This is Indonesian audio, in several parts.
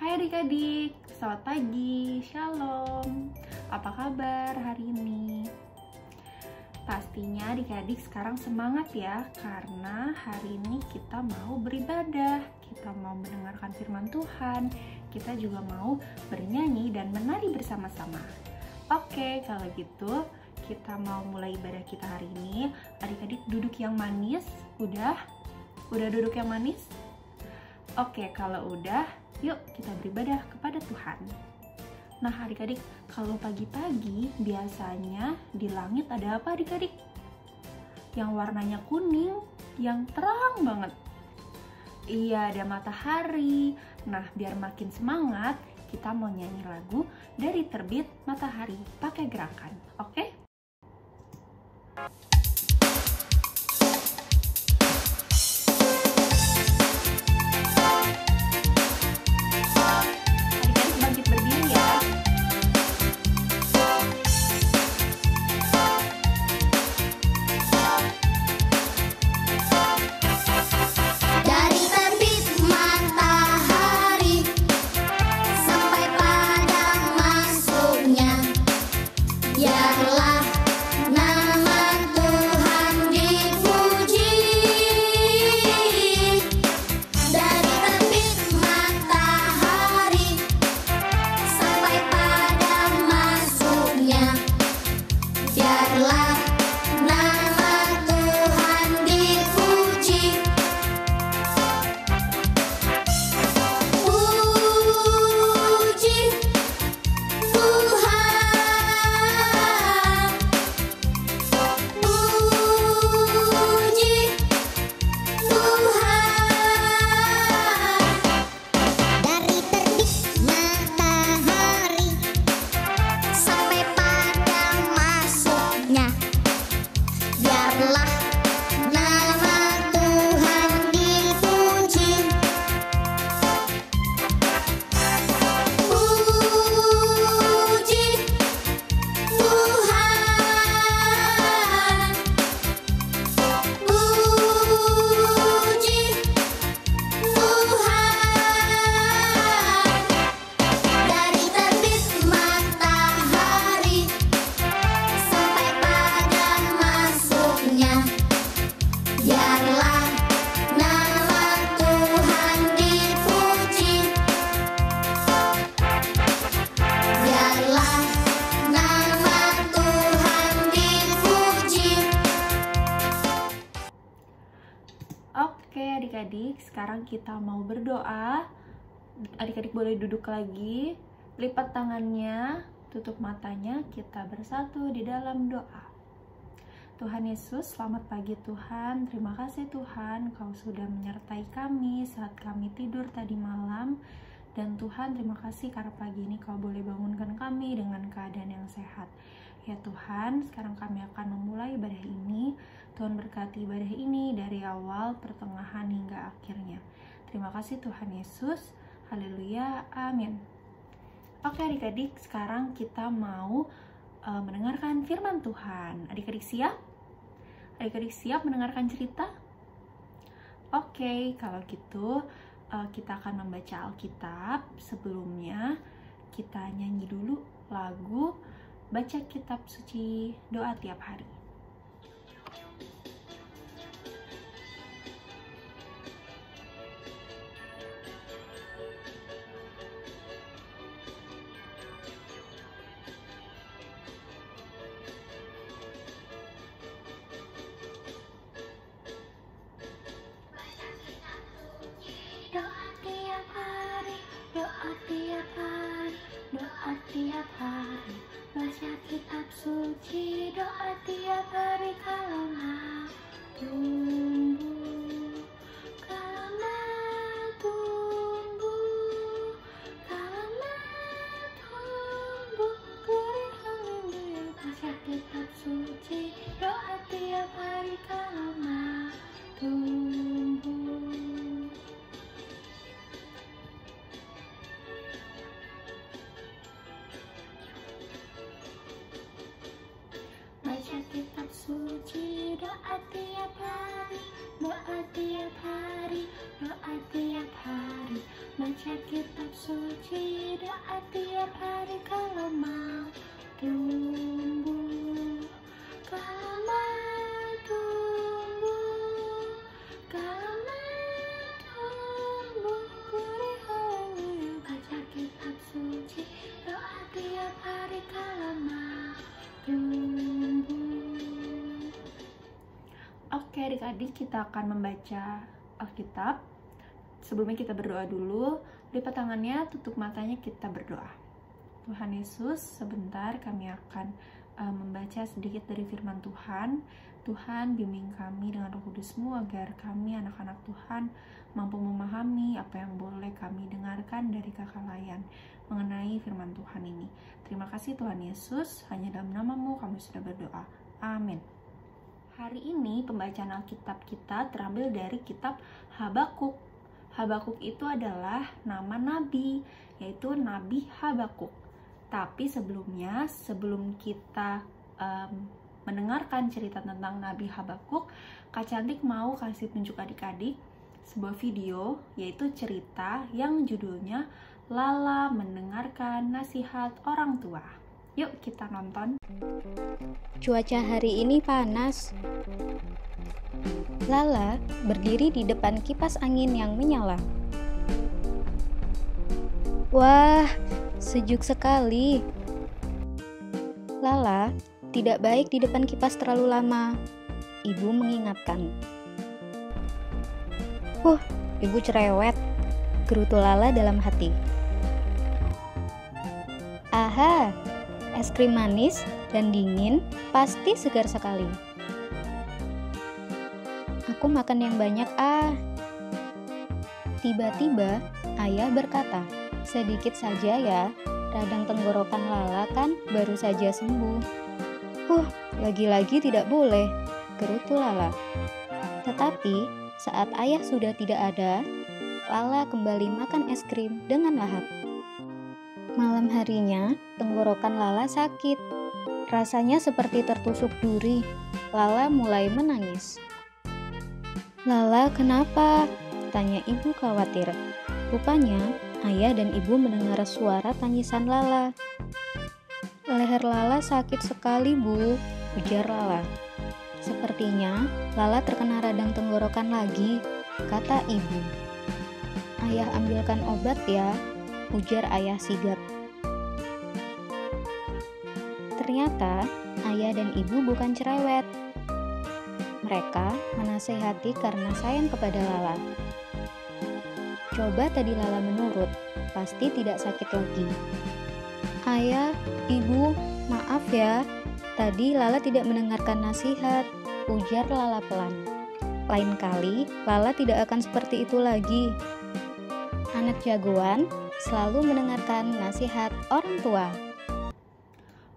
Hai adik-adik, selamat pagi, shalom. Apa kabar hari ini? Pastinya adik-adik sekarang semangat ya, karena hari ini kita mau beribadah, kita mau mendengarkan firman Tuhan, kita juga mau bernyanyi dan menari bersama-sama. Oke, kalau gitu kita mau mulai ibadah kita hari ini. Adik-adik duduk yang manis, udah duduk yang manis? Oke, kalau udah, yuk kita beribadah kepada Tuhan. Nah adik-adik, kalau pagi-pagi biasanya di langit ada apa adik-adik? Yang warnanya kuning, yang terang banget. Iya, ada matahari. Nah, biar makin semangat, kita mau nyanyi lagu Dari Terbit Matahari pakai gerakan, oke? Oke adik-adik, sekarang kita mau berdoa. Adik-adik boleh duduk lagi, lipat tangannya, tutup matanya, kita bersatu di dalam doa. Tuhan Yesus, selamat pagi Tuhan. Terima kasih Tuhan, Kau sudah menyertai kami saat kami tidur tadi malam. Dan Tuhan, terima kasih karena pagi ini Kau boleh bangunkan kami dengan keadaan yang sehat. Ya Tuhan, sekarang kami akan memulai ibadah ini. Tuhan berkati ibadah ini dari awal, pertengahan, hingga akhirnya. Terima kasih Tuhan Yesus. Haleluya, amin. Oke adik-adik, sekarang kita mau mendengarkan firman Tuhan. Adik-adik siap? Adik-adik siap mendengarkan cerita? Oke, kalau gitu kita akan membaca Alkitab. Sebelumnya kita nyanyi dulu lagu Baca Kitab Suci Doa Tiap Hari. Doa tiap hari, baca kitab suci. Doa tiap hari, kalau tumbuh, kalau tumbuh, glory haleluya. Baca kitab suci, doa tiap hari, kalau tumbuh. Baca kitab suci, doa tiap hari, doa tiap hari, doa tiap hari. Baca baca kitab suci, doa tiap hari kalau mau tumbuh, kalau mau tumbuh, kalau mau tumbuh. Gurih haleluya, baca kitab suci, doa tiap hari kalau mau tumbuh. Oke adik-adik, kita akan membaca Alkitab. Sebelumnya kita berdoa dulu. Lipat tangannya, tutup matanya, kita berdoa. Tuhan Yesus, sebentar kami akan membaca sedikit dari firman Tuhan. Tuhan, bimbing kami dengan Roh Kudus-Mu agar kami anak-anak Tuhan mampu memahami apa yang boleh kami dengarkan dari Kakak Layan mengenai firman Tuhan ini. Terima kasih Tuhan Yesus, hanya dalam nama-Mu kami sudah berdoa. Amin. Hari ini pembacaan Alkitab kita terambil dari kitab Habakuk. Habakuk itu adalah nama nabi, yaitu Nabi Habakuk. Tapi sebelumnya, sebelum kita mendengarkan cerita tentang Nabi Habakuk, Kak Cantik mau kasih tunjuk adik-adik sebuah video, yaitu cerita yang judulnya Lala Mendengarkan Nasihat Orang Tua. Yuk kita nonton. Cuaca hari ini panas. Lala berdiri di depan kipas angin yang menyala. Wah, sejuk sekali. Lala tidak baik di depan kipas terlalu lama. Ibu mengingatkan. Ibu cerewet, gerutu Lala dalam hati. Aha, es krim manis dan dingin pasti segar sekali. Aku makan yang banyak Tiba-tiba ayah berkata, sedikit saja ya, radang tenggorokan Lala kan baru saja sembuh. Lagi-lagi tidak boleh, gerutu Lala. Tetapi saat ayah sudah tidak ada, Lala kembali makan es krim dengan lahap. Malam harinya, tenggorokan Lala sakit. Rasanya seperti tertusuk duri. Lala mulai menangis. Lala, kenapa? Tanya ibu khawatir. Rupanya, ayah dan ibu mendengar suara tangisan Lala. Leher Lala sakit sekali, Bu, ujar Lala. Sepertinya Lala terkena radang tenggorokan lagi, kata ibu. Ayah ambilkan obat ya, ujar ayah sigap. Ternyata ayah dan ibu bukan cerewet. Mereka menasehati karena sayang kepada Lala. Coba tadi Lala menurut, pasti tidak sakit lagi. Ayah, ibu, maaf ya. Tadi Lala tidak mendengarkan nasihat, ujar Lala pelan. Lain kali, Lala tidak akan seperti itu lagi. Anak jagoan selalu mendengarkan nasihat orang tua.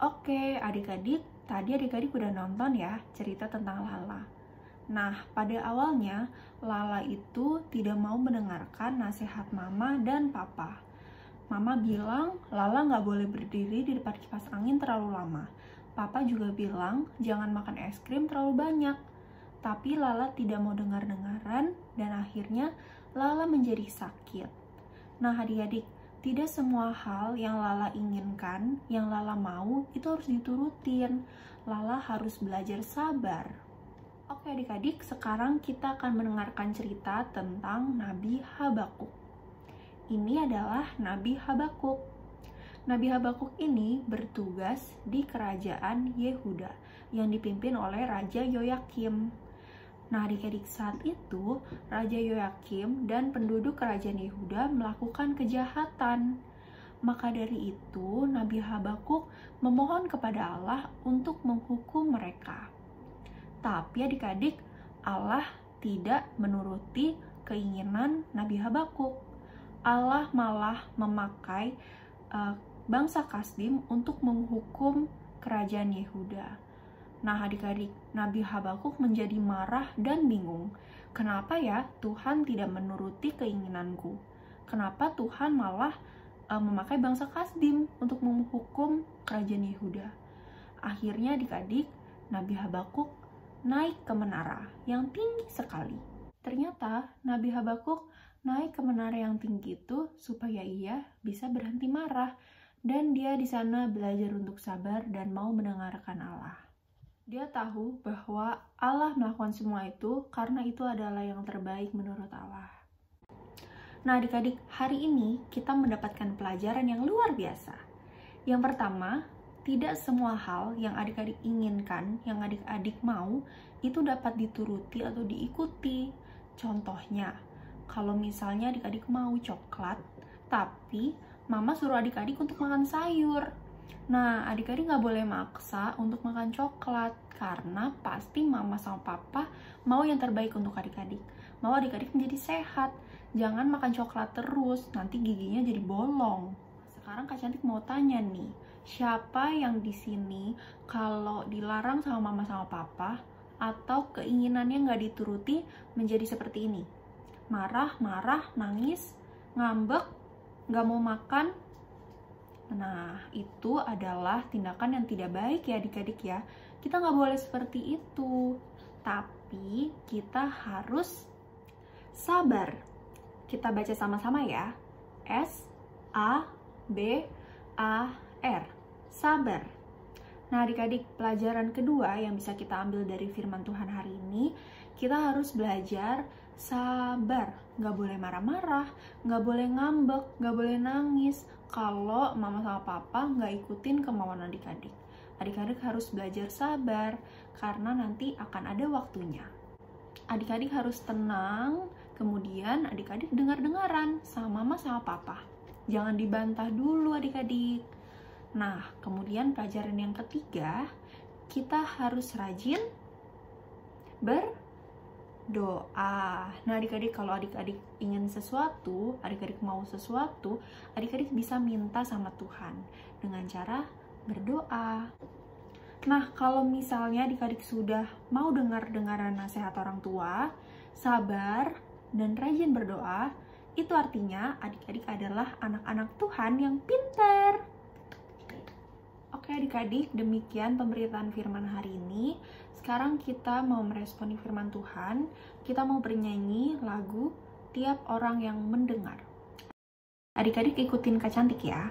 Oke, adik-adik, tadi adik-adik udah nonton ya cerita tentang Lala. Nah, pada awalnya Lala itu tidak mau mendengarkan nasihat mama dan papa. Mama bilang Lala nggak boleh berdiri di depan kipas angin terlalu lama. Papa juga bilang jangan makan es krim terlalu banyak. Tapi Lala tidak mau dengar-dengaran dan akhirnya Lala menjadi sakit. Nah adik-adik, tidak semua hal yang Lala inginkan, yang Lala mau, itu harus diturutin. Lala harus belajar sabar. Oke adik-adik, sekarang kita akan mendengarkan cerita tentang Nabi Habakuk. Ini adalah Nabi Habakuk. Nabi Habakuk ini bertugas di kerajaan Yehuda yang dipimpin oleh Raja Yoyakim. Nah adik-adik, saat itu Raja Yoyakim dan penduduk kerajaan Yehuda melakukan kejahatan. Maka dari itu Nabi Habakuk memohon kepada Allah untuk menghukum mereka. Tapi adik-adik, Allah tidak menuruti keinginan Nabi Habakuk. Allah malah memakai bangsa Kasdim untuk menghukum kerajaan Yehuda. Nah adik-adik, Nabi Habakuk menjadi marah dan bingung. Kenapa ya Tuhan tidak menuruti keinginanku? Kenapa Tuhan malah memakai bangsa Kasdim untuk menghukum kerajaan Yehuda? Akhirnya adik-adik, Nabi Habakuk naik ke menara yang tinggi sekali. Ternyata Nabi Habakuk naik ke menara yang tinggi itu supaya ia bisa berhenti marah. Dan dia di sana belajar untuk sabar dan mau mendengarkan Allah. Dia tahu bahwa Allah melakukan semua itu karena itu adalah yang terbaik menurut Allah. Nah adik-adik, hari ini kita mendapatkan pelajaran yang luar biasa. Yang pertama, tidak semua hal yang adik-adik inginkan, yang adik-adik mau, itu dapat dituruti atau diikuti. Contohnya, kalau misalnya adik-adik mau coklat, tapi mama suruh adik-adik untuk makan sayur. Nah, adik-adik nggak boleh maksa untuk makan coklat, karena pasti mama sama papa mau yang terbaik untuk adik-adik. Mau adik-adik menjadi sehat. Jangan makan coklat terus, nanti giginya jadi bolong. Sekarang Kak Cantik mau tanya nih, siapa yang di sini kalau dilarang sama mama sama papa, atau keinginannya nggak dituruti menjadi seperti ini? Marah, nangis, ngambek, nggak mau makan. Nah, itu adalah tindakan yang tidak baik ya adik-adik ya. Kita nggak boleh seperti itu. Tapi kita harus sabar. Kita baca sama-sama ya. S-A-B-A-R. Sabar. Nah adik-adik, pelajaran kedua yang bisa kita ambil dari firman Tuhan hari ini, kita harus belajar sabar. Nggak boleh marah-marah, nggak boleh ngambek, nggak boleh nangis kalau mama sama papa nggak ikutin kemauan adik-adik. Adik-adik harus belajar sabar karena nanti akan ada waktunya. Adik-adik harus tenang, kemudian adik-adik dengar-dengaran sama mama sama papa. Jangan dibantah dulu adik-adik. Nah, kemudian pelajaran yang ketiga, kita harus rajin berdoa. Nah adik-adik, kalau adik-adik ingin sesuatu, adik-adik mau sesuatu, adik-adik bisa minta sama Tuhan dengan cara berdoa. Nah kalau misalnya adik-adik sudah mau dengar-dengaran nasihat orang tua, sabar dan rajin berdoa, itu artinya adik-adik adalah anak-anak Tuhan yang pintar. Oke adik-adik, demikian pemberitaan firman hari ini. Sekarang kita mau meresponi firman Tuhan. Kita mau bernyanyi lagu Tiap Orang Yang Mendengar. Adik-adik ikutin Kak Cantik ya.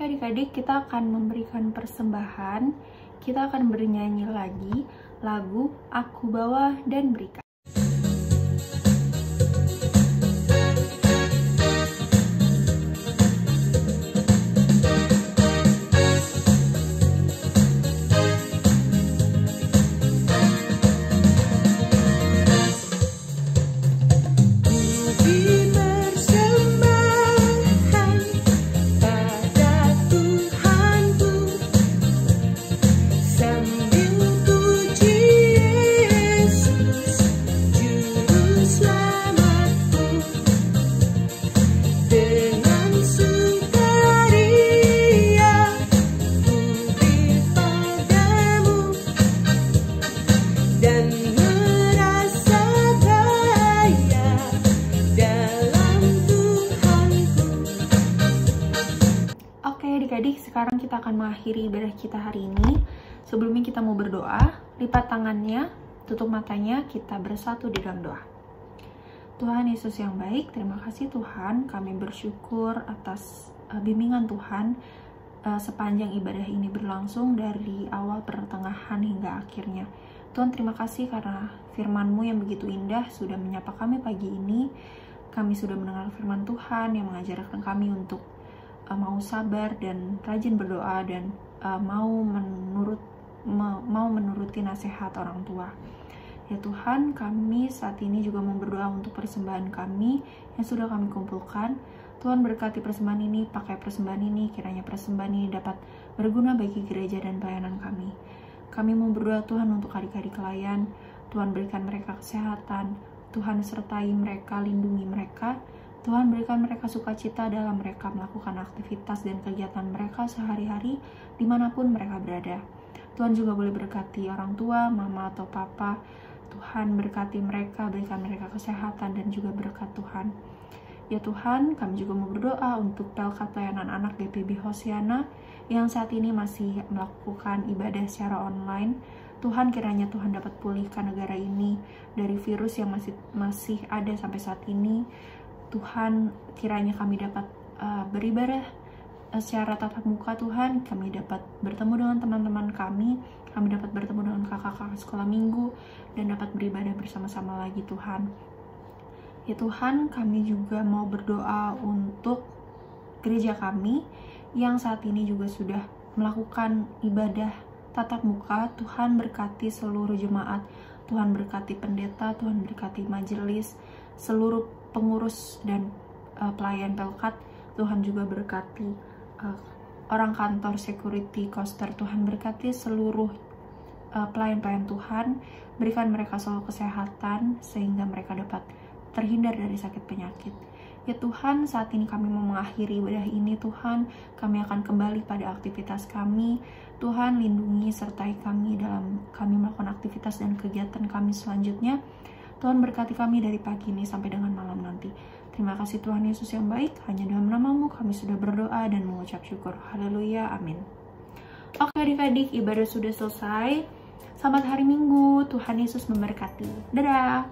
Adik-adik, kita akan memberikan persembahan. Kita akan bernyanyi lagi lagu Aku Bawa dan Berikan. Sambil puji Yesus sekarang kita akan mengakhiri ibadah kita hari ini. Sebelumnya kita mau berdoa, lipat tangannya, tutup matanya, kita bersatu di dalam doa. Tuhan Yesus yang baik, terima kasih Tuhan, kami bersyukur atas bimbingan Tuhan sepanjang ibadah ini berlangsung dari awal, pertengahan, hingga akhirnya. Tuhan, terima kasih karena firman-Mu yang begitu indah sudah menyapa kami pagi ini. Kami sudah mendengar firman Tuhan yang mengajarkan kami untuk mau sabar dan rajin berdoa dan mau menuruti nasihat orang tua. Ya Tuhan, kami saat ini juga mau berdoa untuk persembahan kami yang sudah kami kumpulkan. Tuhan berkati persembahan ini, pakai persembahan ini, kiranya persembahan ini dapat berguna bagi gereja dan pelayanan kami. Kami mau berdoa Tuhan untuk adik-adik pelayan. Tuhan berikan mereka kesehatan, Tuhan sertai mereka, lindungi mereka. Tuhan berikan mereka sukacita dalam mereka melakukan aktivitas dan kegiatan mereka sehari-hari dimanapun mereka berada. Tuhan juga boleh berkati orang tua, mama atau papa. Tuhan berkati mereka, berikan mereka kesehatan dan juga berkat Tuhan. Ya Tuhan, kami juga mau berdoa untuk Pelkat Pelayanan Anak GPB Hosiana yang saat ini masih melakukan ibadah secara online. Tuhan, kiranya Tuhan dapat pulihkan negara ini dari virus yang masih ada sampai saat ini. Tuhan, kiranya kami dapat beribadah secara tatap muka Tuhan, kami dapat bertemu dengan teman-teman kami dapat bertemu dengan kakak-kakak sekolah minggu, dan dapat beribadah bersama-sama lagi Tuhan. Ya Tuhan, kami juga mau berdoa untuk gereja kami yang saat ini juga sudah melakukan ibadah tatap muka. Tuhan berkati seluruh jemaat, Tuhan berkati pendeta, Tuhan berkati majelis, seluruh pengurus dan pelayan Pelkat. Tuhan juga berkati orang kantor security, koster. Tuhan berkati seluruh pelayan-pelayan Tuhan, berikan mereka selalu kesehatan sehingga mereka dapat terhindar dari sakit penyakit. Ya Tuhan, saat ini kami mau mengakhiri ibadah ini Tuhan, kami akan kembali pada aktivitas kami. Tuhan, lindungi sertai kami dalam kami melakukan aktivitas dan kegiatan kami selanjutnya. Tuhan berkati kami dari pagi ini sampai dengan malam nanti. Terima kasih Tuhan Yesus yang baik, hanya dalam nama-Mu kami sudah berdoa dan mengucap syukur. Haleluya, amin. Oke adik-adik, ibadah sudah selesai. Selamat hari Minggu, Tuhan Yesus memberkati. Dadah!